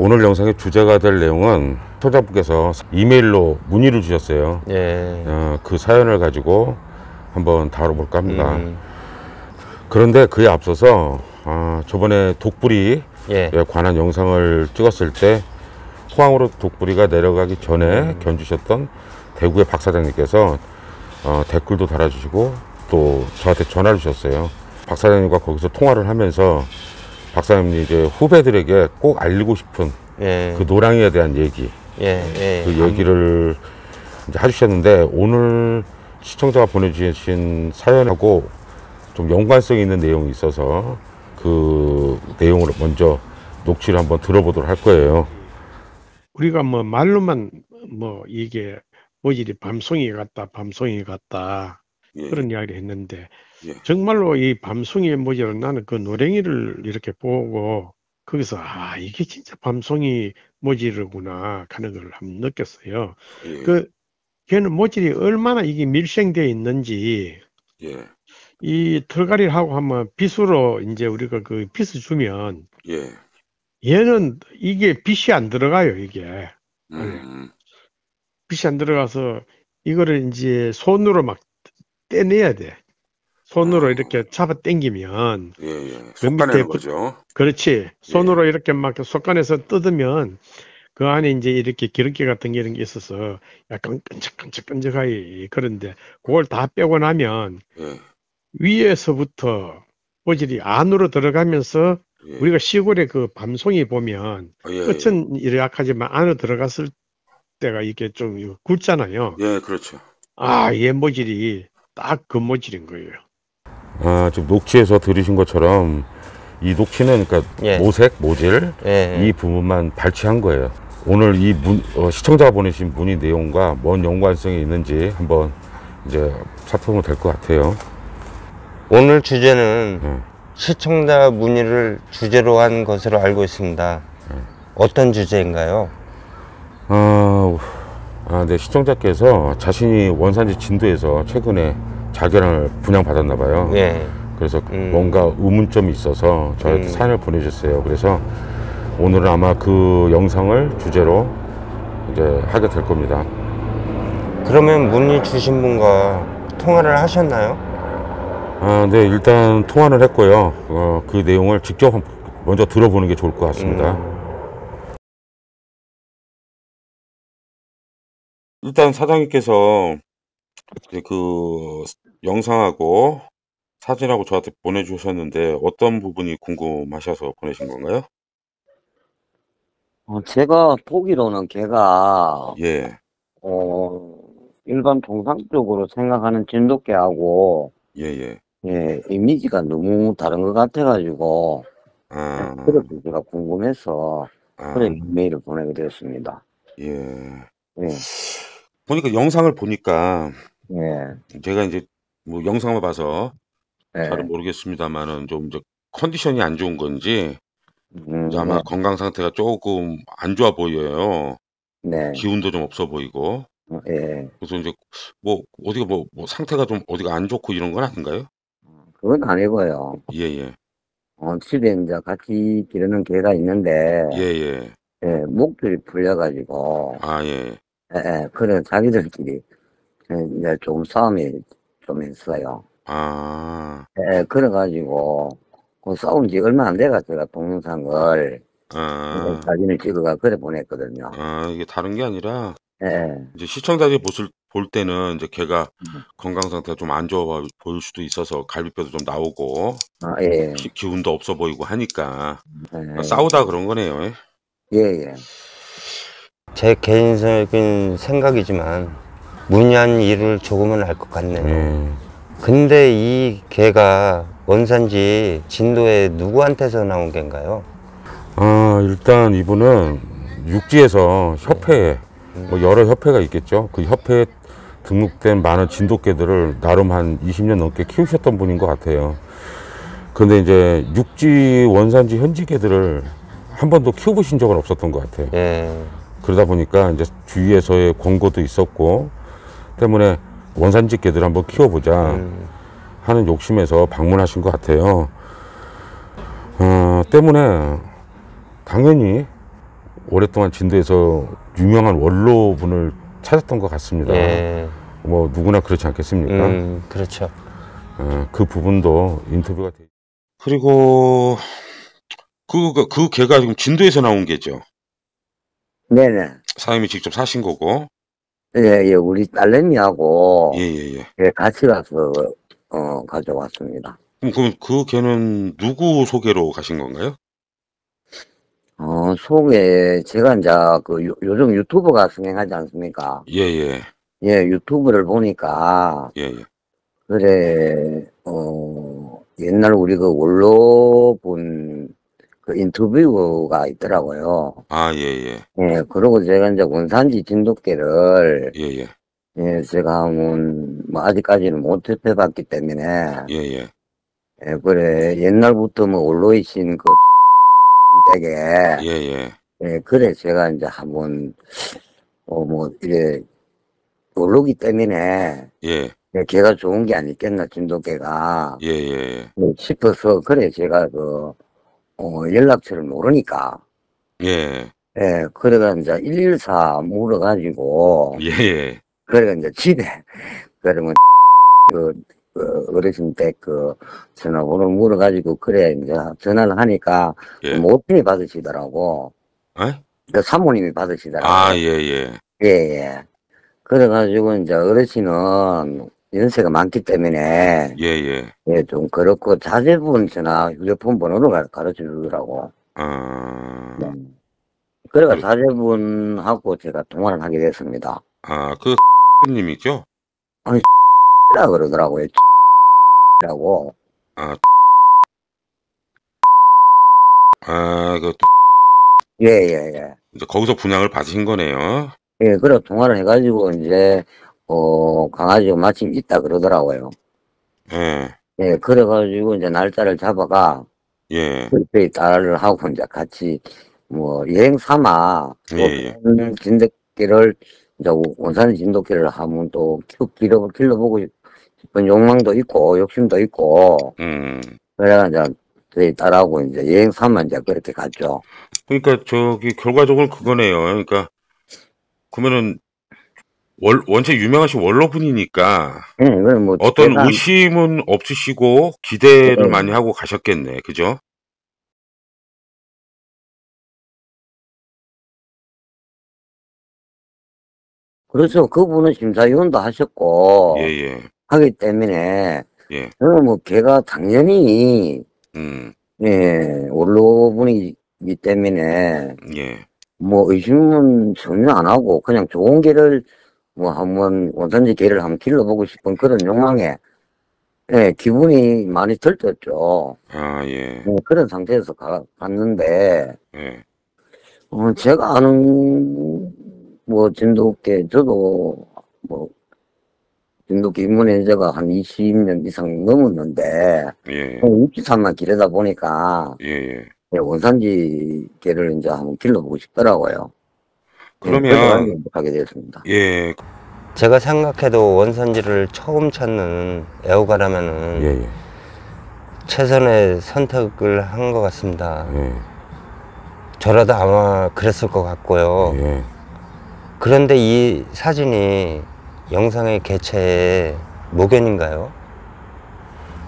오늘 영상의 주제가 될 내용은 소장분께서 이메일로 문의를 주셨어요. 그 사연을 가지고 한번 다뤄볼까 합니다. 그런데 그에 앞서서 저번에 독불이에 관한 영상을 찍었을 때 포항으로 독불이가 내려가기 전에 견주셨던 대구의 박 사장님께서 댓글도 달아주시고 또 저한테 전화를 주셨어요. 박 사장님과 거기서 통화를 하면서 박 사장님이 이제 후배들에게 꼭 알리고 싶은 그 노랑이에 대한 얘기, 그 얘기를 이제 해주셨는데, 오늘 시청자가 보내주신 사연하고 좀 연관성 있는 내용이 있어서 그 내용을 먼저 녹취를 한번 들어보도록 할 거예요. 우리가 뭐 말로만 뭐 이게 모질이 밤송이 같다 그런 이야기를 했는데, 정말로 이 밤송이의 모질은 나는 그 노랭이를 이렇게 보고 거기서 이게 진짜 밤송이 모질이구나 하는 걸 한번 느꼈어요. 그 걔는 모질이 얼마나 이게 밀생되어 있는지, 이 털갈이를 하고 하면 빗으로 이제 우리가 그 빗을 주면 얘는 이게 빗이 안 들어가요. 이게 빗이 안 들어가서 이거를 이제 손으로 막 떼내야 돼. 손으로 이렇게 잡아 당기면 그 밑에 거죠. 그렇지. 손으로 이렇게 막 속간에서 뜯으면 그 안에 이제 이렇게 기름기 같은 게 이런 게 있어서 약간 끈적끈적하게, 그런데 그걸 다 빼고 나면 위에서부터 모질이 안으로 들어가면서 우리가 시골에 그 밤송이 보면 끝은 이렇게하지만 안으로 들어갔을 때가 이게 좀 굵잖아요. 그렇죠. 얘 모질이 딱 그 모질인 거예요. 지금 녹취에서 들으신 것처럼 이 녹취는 그러니까 모색, 모질 이 부분만 발췌한 거예요. 오늘 이 시청자가 보내신 문의 내용과 뭔 연관성이 있는지 한번 이제 살펴보면 될 것 같아요. 오늘 주제는 시청자 문의를 주제로 한 것으로 알고 있습니다. 어떤 주제인가요? 네, 시청자께서 자신이 원산지 진도에서 최근에 자결을 분양받았나 봐요. 그래서 뭔가 의문점이 있어서 저한테 사연을 보내주셨어요. 그래서 오늘은 아마 그 영상을 주제로 이제 하게 될 겁니다. 그러면 문의 주신 분과 통화를 하셨나요? 네, 일단 통화를 했고요. 그 내용을 직접 먼저 들어보는 게 좋을 것 같습니다. 일단 사장님께서 이제 그 영상하고 사진하고 저한테 보내주셨는데 어떤 부분이 궁금하셔서 보내신 건가요? 제가 보기로는 걔가 예, 일반 통상적으로 생각하는 진돗개하고 예. 이미지가 너무 다른 것 같아가지고 그래서 제가 궁금해서 그래 이메일을 보내게 되었습니다. 보니까 영상을 보니까 예. 제가 이제 뭐 영상을 봐서 잘은 모르겠습니다만은 좀 이제 컨디션이 안 좋은 건지 이제 아마 건강 상태가 조금 안 좋아 보여요. 기운도 좀 없어 보이고. 그래서 이제 뭐 어디가 뭐 상태가 좀 어디가 안 좋고 이런 건 아닌가요? 그건 아니고요. 집에 이제 같이 기르는 개가 있는데 목줄이 풀려가지고 그래 자기들끼리 이제 조금 싸움이 좀 했어요. 그래가지고 그 싸운 지 얼마 안 돼가 제가 동영상을 사진을 찍어가 그래 보냈거든요. 이게 다른 게 아니라 이제 시청자들이 볼 때는 이제 걔가 건강 상태가 좀 안 좋아 보일 수도 있어서 갈비뼈도 좀 나오고 기운도 없어 보이고 하니까 싸우다 그런 거네요. 제 개인적인 생각이지만 문의한 이유를 조금은 알 것 같네요. 근데 이 개가 원산지 진도에 누구한테서 나온 개인가요? 일단 이분은 육지에서 협회에 뭐 여러 협회가 있겠죠. 그 협회에 등록된 많은 진돗개들을 나름 한 20년 넘게 키우셨던 분인 것 같아요. 근데 이제 육지 원산지 현지 개들을 한 번도 키워보신 적은 없었던 것 같아요. 그러다 보니까 이제 주위에서의 권고도 있었고 때문에 원산지 개들 한번 키워보자 하는 욕심에서 방문하신 것 같아요. 때문에 당연히 오랫동안 진도에서 유명한 원로분을 찾았던 것 같습니다. 예. 뭐 누구나 그렇지 않겠습니까? 그렇죠. 그 부분도 인터뷰가 돼. 그리고 그 개가 지금 진도에서 나온 개죠. 네네. 사장님이 직접 사신 거고. 예, 예, 우리 딸내미하고 예. 예, 같이 가서 가져왔습니다. 그럼 그 개는 누구 소개로 가신 건가요? 속에 제가 이제 요즘 유튜브가 승행하지 않습니까? 예. 예, 유튜브를 보니까 예. 그래 옛날 우리 그 원로분 그 인터뷰가 있더라고요. 아, 예. 예, 그러고 제가 이제 원산지 진돗개를 예. 예, 제가 뭐 아직까지는 못 접해봤기 때문에 예. 예, 그래 옛날부터 뭐 원로이신 그 댁에 예. 예, 그래 제가 이제 한번 뭐 이래 원로기 때문에 예. 예, 걔가 좋은 게 아니겠나 진돗개가 예. 싶어서 그래 제가 연락처를 모르니까 예. 예, 그래가 이제 114 물어가지고 예. 그래가 이제 집에 그러면 어르신 댁 전화번호 물어가지고 그래 이제 전화를 하니까 예. 모친이 받으시더라고. 예? 그 사모님이 받으시더라고. 아, 예. 예. 그래가지고 이제 어르신은 연세가 많기 때문에 예. 예, 좀 그렇고 자제분 전화 휴대폰 번호를 가르쳐 주더라고. 아, 그래가 자제분하고 제가 통화를 하게 됐습니다. 그 님이죠? 라 그러더라고요. 라고. 예. 이제 거기서 분양을 받으신 거네요. 예, 그래 통화를 해가지고 이제 강아지가 마침 있다 그러더라고요. 예. 예, 그래가지고 이제 날짜를 잡아가 예. 그때 딸을 하고 이제 같이 뭐 여행 삼아 예. 진돗개를 이제 원산 진돗개를 하면 또 길러보고 싶은 욕망도 있고 욕심도 있고 그래가 이제 저희 딸하고 이제 여행 삼아 이제 그렇게 갔죠. 그러니까 결과적으로 그거네요. 그러니까 그러면은 원체 유명하신 원로분이니까 그럼 뭐 어떤 의심은 없으시고 기대를 많이 하고 가셨겠네, 그죠? 그렇죠. 그분은 심사위원도 하셨고 예. 하기 때문에 예. 저는 뭐 걔가 당연히 예, 원로분이기 때문에 예. 뭐 의심은 전혀 안 하고 그냥 좋은 개를 뭐 한번 원산지 개를 한번 길러보고 싶은 그런 욕망에 예, 기분이 많이 들떴죠. 아, 예. 그런 상태에서 갔는데 예. 제가 아는 뭐 진돗개 저도 뭐 진돗개 입문한 지가 한 20년 이상 넘었는데 예. 육지산만 기르다 보니까 예. 원산지 개를 이제 한번 길러보고 싶더라고요. 그러면 하게 되었습니다. 예. 제가 생각해도 원산지를 처음 찾는 애호가라면은 예. 최선의 선택을 한 것 같습니다. 예. 저라도 아마 그랬을 것 같고요. 예. 그런데 이 사진이 영상의 개체의 모견인가요?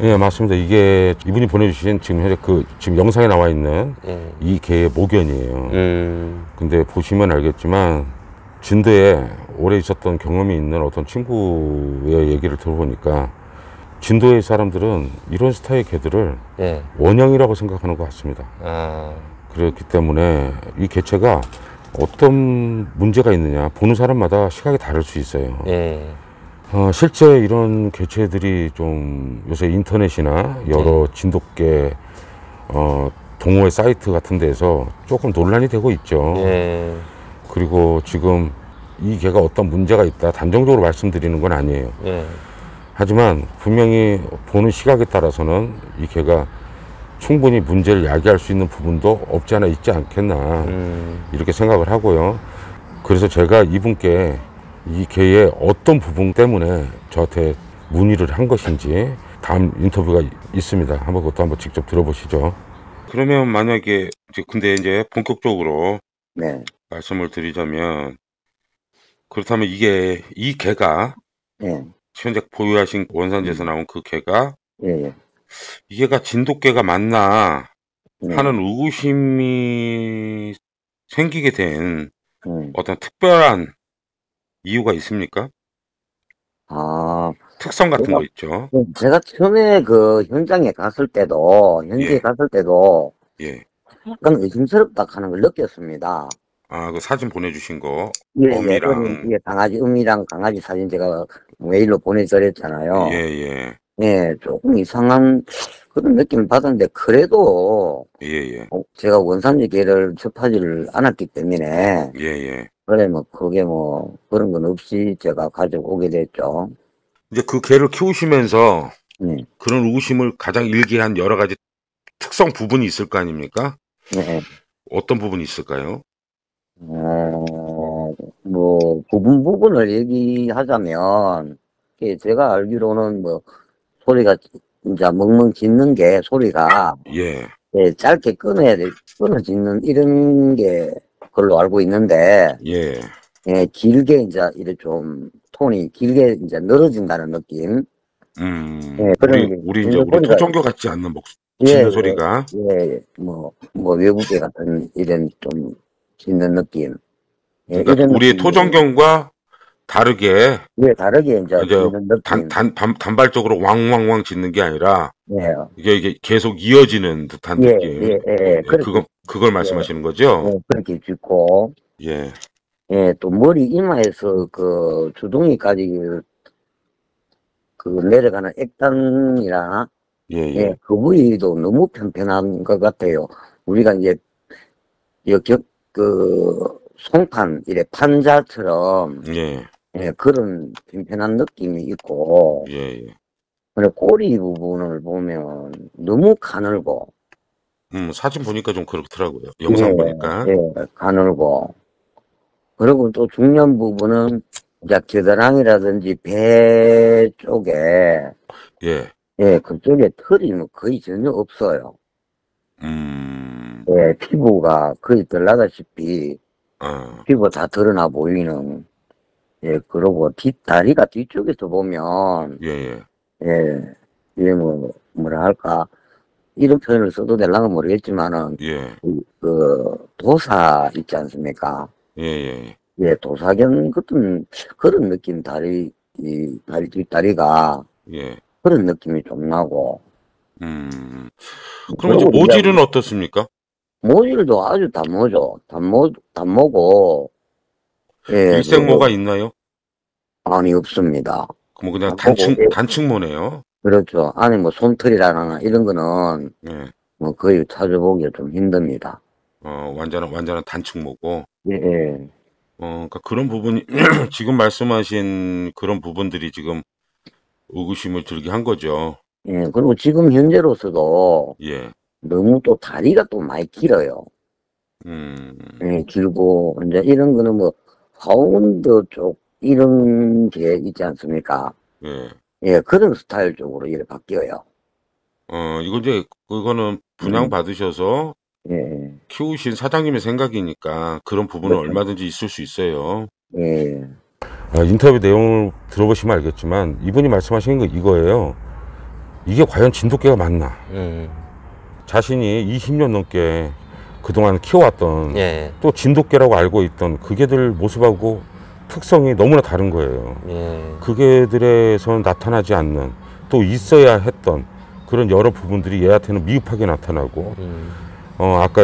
예, 맞습니다. 이게 이분이 보내주신 지금 현재 지금 영상에 나와 있는 이 개의 모견이에요. 근데 보시면 알겠지만 진도에 오래 있었던 경험이 있는 어떤 친구의 얘기를 들어보니까 진도의 사람들은 이런 스타일의 개들을 원형이라고 생각하는 것 같습니다. 그렇기 때문에 이 개체가 어떤 문제가 있느냐 보는 사람마다 시각이 다를 수 있어요. 실제 이런 개체들이 좀 요새 인터넷이나 여러 진돗개 동호회 사이트 같은 데서 조금 논란이 되고 있죠. 그리고 지금 이 개가 어떤 문제가 있다 단정적으로 말씀드리는 건 아니에요. 하지만 분명히 보는 시각에 따라서는 이 개가 충분히 문제를 야기할 수 있는 부분도 없지 않아 있지 않겠나 이렇게 생각을 하고요. 그래서 제가 이분께 이 개의 어떤 부분 때문에 저한테 문의를 한 것인지 다음 인터뷰가 있습니다. 그것도 한번 직접 들어보시죠. 그러면 만약에 근데 이제 본격적으로 말씀을 드리자면, 그렇다면 이게 이 개가 예, 현재 보유하신 원산지에서 나온 그 개가 예, 예. 이 개가 진돗개가 맞나 네. 하는 의구심이 생기게 된 네. 어떤 특별한 이유가 있습니까? 아, 특성 같은 거 있죠. 제가 처음에 그 현장에 갔을 때도, 현지에 예. 갔을 때도 예. 약간 의심스럽다 하는 걸 느꼈습니다. 아, 그 사진 보내주신 거, 예, 예, 어미랑. 예, 강아지, 음이랑 강아지 사진 제가 메일로 보내드렸잖아요. 예, 예. 예, 조금 이상한 그런 느낌을 받았는데, 그래도, 예, 예. 제가 원산지 개를 접하지를 않았기 때문에, 예, 예. 그래, 뭐, 그게 뭐, 그런 건 없이 제가 가져오게 됐죠. 이제 그 개를 키우시면서 네, 그런 의구심을 가장 일게 한 여러 가지 특성 부분이 있을 거 아닙니까? 네. 어떤 부분이 있을까요? 뭐, 부분을 얘기하자면, 제가 알기로는 뭐, 소리가, 이제 멍멍 짖는 게, 소리가, 예. 짧게 끊어 짖는 이런 게, 걸로 알고 있는데, 예. 길게 이제, 이렇게 좀, 톤이 길게 이제 늘어진다는 느낌. 그런 게, 우리 이제 짖는 우리 소리가- 토종교 같지 않는 예, 짖는 소리가. 뭐, 외국계 같은 이런 좀 짖는 느낌. 그러니까 이런 우리의 느낌이- 토종견과 다르게 예, 다르게 이제 이제 짖는 느낌. 단발적으로 왕왕왕 짖는 게 아니라 예, 이게 계속 이어지는 듯한 예, 느낌. 예, 예. 그걸 말씀하시는 거죠? 그렇게 짖고, 예. 또 머리 이마에서 그 주둥이까지 그 내려가는 액단이나, 예, 예. 그 부위도 너무 편편한 것 같아요. 우리가 이제, 송판, 이래 판자처럼, 예. 그런 편편한 느낌이 있고, 예, 예. 그리고 꼬리 부분을 보면 너무 가늘고, 사진 보니까 좀 그렇더라고요. 영상 보니까. 가늘고. 그리고 또 중요한 부분은, 이제 겨드랑이라든지 배 쪽에, 예. 그쪽에 털이 뭐 거의 전혀 없어요. 피부가 거의 드러나다시피, 피부 다 드러나 보이는, 그러고 다리가 뒤쪽에서 보면, 예, 이게 뭐라 할까, 이런 표현을 써도 될랑은 모르겠지만은, 예. 도사 있지 않습니까? 예. 도사견 같은 그런 느낌 뒷다리가 예. 그런 느낌이 좀 나고. 그럼 이제 모질은 어떻습니까? 모질도 아주 단모죠. 단모고. 일생모가 있나요? 아니, 없습니다. 그럼 그냥 단모고, 단층모네요. 그렇죠. 아니, 뭐, 솜털이라나 이런 거는, 예. 뭐, 거의 찾아보기가 좀 힘듭니다. 완전한 단층모고. 예. 그러니까 그런 부분이, 지금 말씀하신 그런 부분들이 지금 의구심을 들게 한 거죠. 그리고 지금 현재로서도, 예. 너무 또 다리가 또 많이 길어요. 길고, 이제 이런 거는 뭐, 파운드 쪽, 이런 게 있지 않습니까? 그런 스타일 쪽으로 이렇게 바뀌어요. 그거는 분양 받으셔서 예. 키우신 사장님의 생각이니까 그런 부분은 그렇죠. 얼마든지 있을 수 있어요. 예. 인터뷰 내용을 들어보시면 알겠지만 이분이 말씀하시는 거 이거예요. 이게 과연 진돗개가 맞나? 자신이 20년 넘게 그동안 키워왔던 또 진돗개라고 알고 있던 그 개들 모습하고 특성이 너무나 다른 거예요. 그 개들에서는 나타나지 않는 또 있어야 했던 그런 여러 부분들이 얘한테는 미흡하게 나타나고 아까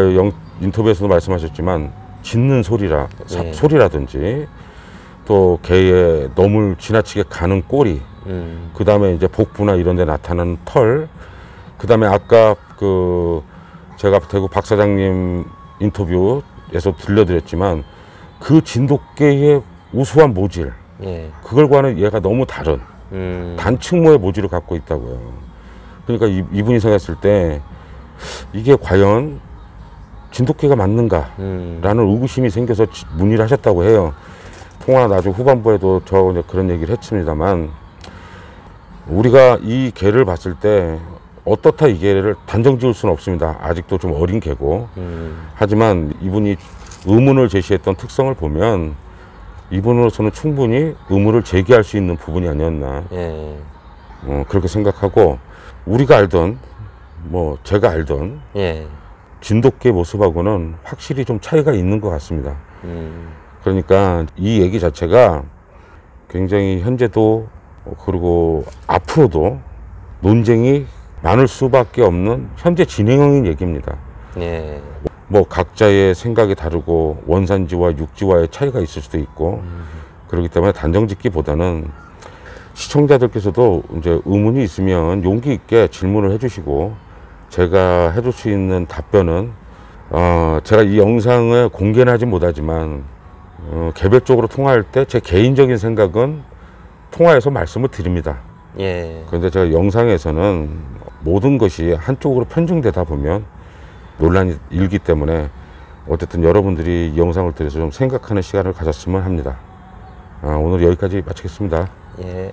인터뷰에서도 말씀하셨지만 짖는 소리라든지 또 개의 너무 지나치게 가는 꼬리 그 다음에 이제 복부나 이런 데 나타나는 털 그 다음에 아까 제가 대구 박 사장님 인터뷰에서 들려드렸지만 그 진돗개의 우수한 모질 그걸과는 얘가 너무 다른 단층모의 모질을 갖고 있다고요. 그러니까 이분이 생각했을 때 이게 과연 진돗개가 맞는가 라는 의구심이 생겨서 문의를 하셨다고 해요. 통화 나중 후반부에도 저 그런 얘기를 했습니다만 우리가 이 개를 봤을 때 어떻다 이 개를 단정 지을 수는 없습니다. 아직도 좀 어린 개고 하지만 이분이 의문을 제시했던 특성을 보면 이분으로서는 충분히 의문을 제기할 수 있는 부분이 아니었나. 예. 그렇게 생각하고 우리가 알던 뭐 제가 알던 예. 진돗개 모습하고는 확실히 좀 차이가 있는 것 같습니다. 그러니까 이 얘기 자체가 굉장히 현재도 그리고 앞으로도 논쟁이 많을 수밖에 없는 현재 진행형인 얘기입니다. 예. 뭐 각자의 생각이 다르고 원산지와 육지와의 차이가 있을 수도 있고 그렇기 때문에 단정짓기보다는 시청자들께서도 이제 의문이 있으면 용기 있게 질문을 해주시고 제가 해줄 수 있는 답변은 제가 이 영상을 공개는 하지 못하지만 개별적으로 통화할 때 제 개인적인 생각은 통화해서 말씀을 드립니다. 예. 그런데 제가 영상에서는 모든 것이 한쪽으로 편중되다 보면 논란이 일기 때문에 어쨌든 여러분들이 이 영상을 통해서 좀 생각하는 시간을 가졌으면 합니다. 오늘 여기까지 마치겠습니다. 예.